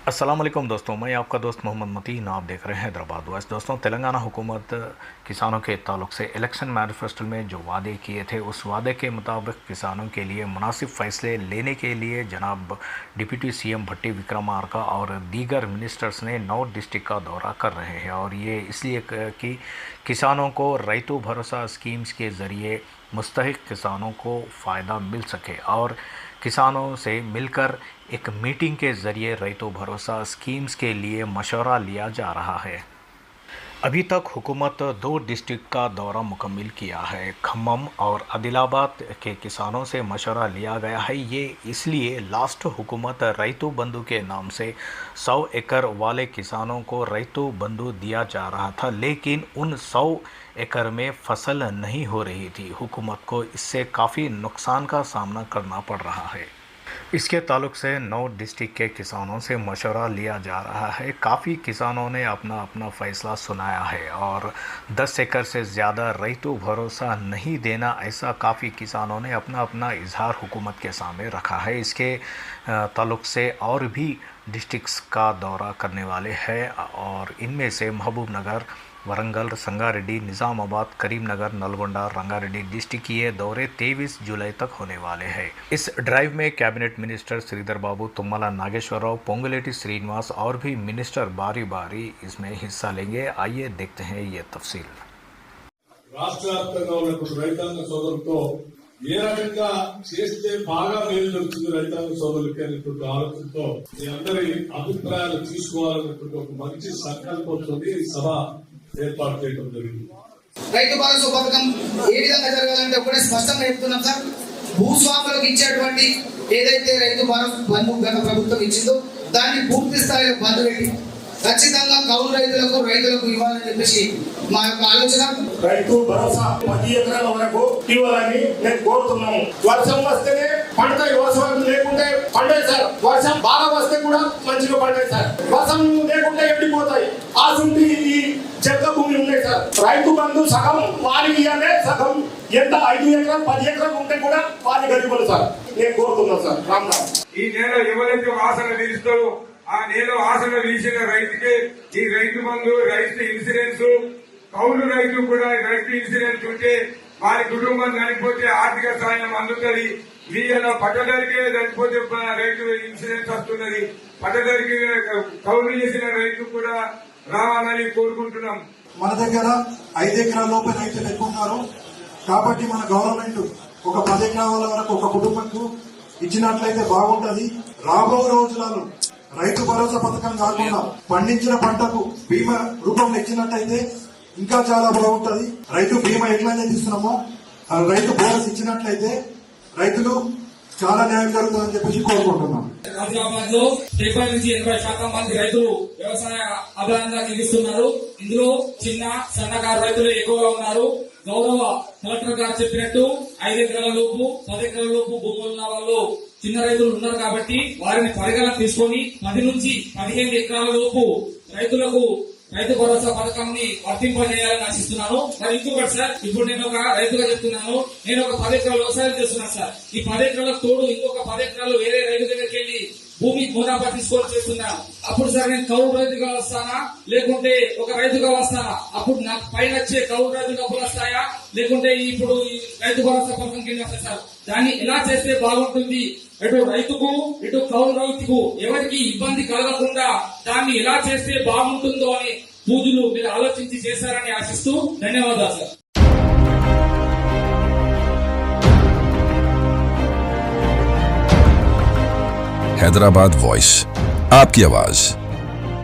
अस्सलाम वालेकुम दोस्तों, मैं आपका दोस्त मोहम्मद मतीन। आप देख रहे हैं हैदराबाद वॉइस। दोस्तों, तेलंगाना हुकूमत किसानों के ताल्लुक से इलेक्शन मैनिफेस्टो में जो वादे किए थे, उस वादे के मुताबिक किसानों के लिए मुनासिब फ़ैसले लेने के लिए जनाब डिप्टी सीएम भट्टी विक्रमार्का और दीगर मिनिस्टर्स ने 9 डिस्ट्रिक्ट का दौरा कर रहे हैं। और ये इसलिए कि किसानों को रैतु भरोसा स्कीम्स के ज़रिए मुस्तहिक किसानों को फ़ायदा मिल सके और किसानों से मिलकर एक मीटिंग के ज़रिए रैतु भरोसा स्कीम्स के लिए मशवरा लिया जा रहा है। अभी तक हुकूमत 2 डिस्ट्रिक्ट का दौरा मुकम्मिल किया है। खम्मम और आदिलाबाद के किसानों से मशवरा लिया गया है। ये इसलिए लास्ट हुकूमत रैतु बंधु के नाम से 100 एकड़ वाले किसानों को रैतु बंधु दिया जा रहा था, लेकिन उन 100 एकड़ में फसल नहीं हो रही थी। हुकूमत को इससे काफ़ी नुकसान का सामना करना पड़ रहा है। इसके ताल्लुक से 9 डिस्ट्रिक्ट के किसानों से मशवरा लिया जा रहा है। काफ़ी किसानों ने अपना अपना फ़ैसला सुनाया है और 10 एकड़ से ज़्यादा रैतु भरोसा नहीं देना, ऐसा काफ़ी किसानों ने अपना अपना इजहार हुकूमत के सामने रखा है। इसके ताल्लुक से और भी डिस्ट्रिक्ट्स का दौरा करने वाले हैं और इनमें से महबूब नगर, वरंगल, संगारेड्डी, निज़ामाबाद, करीमनगर, नलगोंडा, रंगारेड्डी डिस्ट्रिक्ट के दौरे 23 जुलाई तक होने वाले हैं। इस ड्राइव में कैबिनेट मिनिस्टर श्रीधर बाबू, तुम्मला नागेश्वरराव, पोंगुलेटी श्रीनिवास और भी मिनिस्टर बारी बारी इसमें हिस्सा लेंगे। आइए देखते हैं ये तफसील। రాష్ట్ర వ్యాప్తంగా ఉన్నటువంటి రైతాంగ సోదరులతో ఏ రకంగా చేస్తే బాగా మేలు జరుగుతుంది రైతాంగ సోదరులకి అనేటువంటి ఆలోచనతో మీ అందరి అభిప్రాయాలు తీసుకోవాలన్నటువంటి ఒక మంచి సంకల్పంతో ఈ సభ ఏర్పాటు చేయడం జరిగింది. రైతు భరోసా పథకం ఏ విధంగా జరగాలంటే ఒకటే స్పష్టంగా చెప్తున్నాం సార్. భూస్వాములకు ఇచ్చేటువంటి ఏదైతే రైతు భరోసా బంధు గత ప్రభుత్వం ఇచ్చిందో దాన్ని పూర్తి స్థాయిలో బంద్ పెట్టి ఖచ్చితంగా కౌలు రైతులకు ఇవ్వాలని చెప్పేసి మా యొక్క ఆలోచన. రైతు భరోసా 10 ఎకరాల వరకు ఇవ్వాలని నేను కోరుతున్నాను. వర్షం వస్తేనే పండుతాయి, వర్షం లేకుంటే పండాయి సార్. వర్షం బాగా వస్తే కూడా మంచిగా పండాయి సార్. వర్షం లేకుంటే ఎండిపోతాయి. ఆసుంటి ఈ చెత్త భూమి ఉన్నాయి సార్. రైతు బంధు సగం వారికి ఇవ్వాలి, సగం ఎంత 5 ఎకరాలు 10 ఎకరాలు ఉంటే కూడా వారి గరీబులు సార్. నేను కోరుతున్నాను సార్. రామ్ రామ్. ఈ నేల ఎవరైతే వాసన తీస్తారో ఆ నేల వాసన తీసిన రైతుకి ఈ రైతు బంధు, రైతు ఇన్సూరెన్స్, కౌలు రైతు కూడా రైతు ఇన్సూరెన్స్ ఉంటే వారి కుటుంబం చనిపోతే ఆర్థిక సాయం అందుతుంది. వీళ్ళ పట్టదరికి చనిపోతే రైతు ఇన్సూరెన్స్ వస్తున్నది. పట్టదరికి కౌలు చేసిన రైతు కూడా రావాలని కోరుకుంటున్నాం. మన దగ్గర 5 ఎకరాల లోపే రైతులు ఎక్కువ ఉన్నారు కాబట్టి మన గవర్నమెంట్ ఒక 10 ఎకరాల వరకు ఒక కుటుంబంకు ఇచ్చినట్లయితే బాగుంటది. రాబో రోజులలో రైతు భరోసా పథకం కాకుండా పండించిన పంటకు బీమా రూపంలో ఇచ్చినట్టయితే ఇంకా చాలా బాగుంటది. రైతు బీమా ఎట్లయితే ఇస్తున్నామో రైతు బోనస్ ఇచ్చినట్లయితే రైతులు చాలా న్యాయం జరుగుతుందని చెప్పేసి కోరుకుంటున్నాం. హైదరాబాద్ లో 70 నుంచి 80% మంది రైతులు వ్యవసాయ అభివృద్ధిగా జీవిస్తున్నారు. ఇందులో చిన్న సన్నకారు రైతులు ఎక్కువగా ఉన్నారు. గౌరవ కలెక్టర్ గారు చెప్పినట్టు 5 ఎకరాల లోపు 10 ఎకరాల లోపు భూములు ఉన్న వాళ్ళు చిన్న రైతులు ఉన్నారు కాబట్టి వారిని పరిగణన తీసుకొని 10 నుంచి 15 ఎకరాల లోపు రైతులకు రైతు భరోసా పథకాన్ని వర్తింపజేయాలని ఆశిస్తున్నాను. మరి ఇంకొకటి సార్, ఇప్పుడు నేను ఒక రైతుగా చెప్తున్నాను, నేను ఒక 10 ఎకరాలు వ్యవసాయం చేస్తున్నాను సార్. ఈ 10 ఎకరాలకు తోడు ఇంకొక 10 ఎకరాలు వేరే రైతు దగ్గరికి వెళ్లి భూమి మునాఫా తీసుకొని చేస్తున్నాను. అప్పుడు సార్ నేను కౌలు రైతుగా వస్తానా లేకుంటే ఒక రైతుగా వస్తానా? అప్పుడు నాకు పైన వచ్చే కౌలు రైతు డబ్బులు వస్తాయా లేకుంటే ఇప్పుడు ఈ రైతు భరోసా పథకం కింద వస్తాయి సార్? దాన్ని ఎలా చేస్తే బాగుంటుంది? ఇటు రైతుకు ఇటు కౌలు రైతుకు ఎవరికి ఇబ్బంది కలగకుండా దాన్ని ఎలా చేస్తే బాగుంటుందో అని పూజలు మీరు ఆలోచించి చేశారని ఆశిస్తూ ధన్యవాదాలు సార్. हैदराबाद वॉइस, आपकी आवाज।